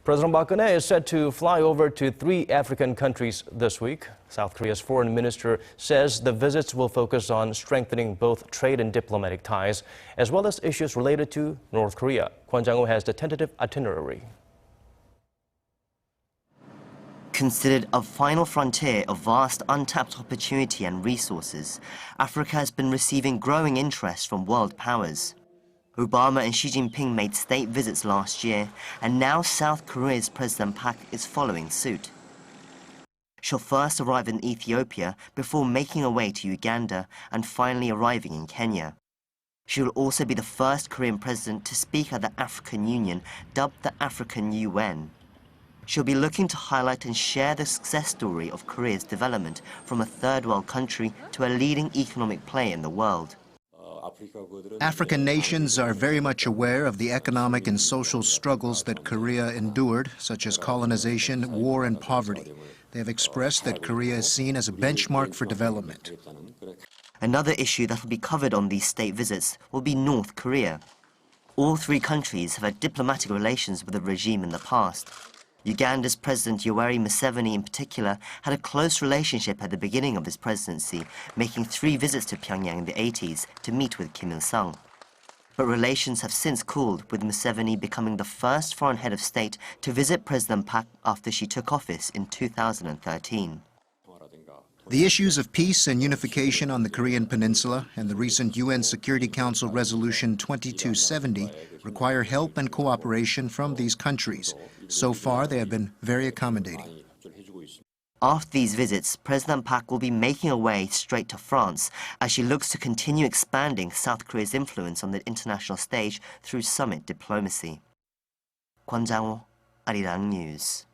President Park Geun-hye is set to fly over to 3 African countries this week. South Korea's foreign minister says the visits will focus on strengthening both trade and diplomatic ties, as well as issues related to North Korea. Kwon Jang-ho has the tentative itinerary. Considered a final frontier of vast untapped opportunity and resources, Africa has been receiving growing interest from world powers. Obama and Xi Jinping made state visits last year, and now South Korea's President Park is following suit. She'll first arrive in Ethiopia before making her way to Uganda and finally arriving in Kenya. She will also be the first Korean president to speak at the African Union, dubbed the African UN. She'll be looking to highlight and share the success story of Korea's development from a third world country to a leading economic player in the world. African nations are very much aware of the economic and social struggles that Korea endured, such as colonization, war, and poverty. They have expressed that Korea is seen as a benchmark for development. Another issue that will be covered on these state visits will be North Korea. All 3 countries have had diplomatic relations with the regime in the past. Uganda's President Yoweri Museveni in particular had a close relationship at the beginning of his presidency, making 3 visits to Pyongyang in the 80s to meet with Kim Il-sung. But relations have since cooled, with Museveni becoming the first foreign head of state to visit President Park after she took office in 2013. The issues of peace and unification on the Korean Peninsula and the recent UN Security Council Resolution 2270 require help and cooperation from these countries. So far, they have been very accommodating. After these visits, President Park will be making her way straight to France as she looks to continue expanding South Korea's influence on the international stage through summit diplomacy. Kwon Jang-ho, Arirang News.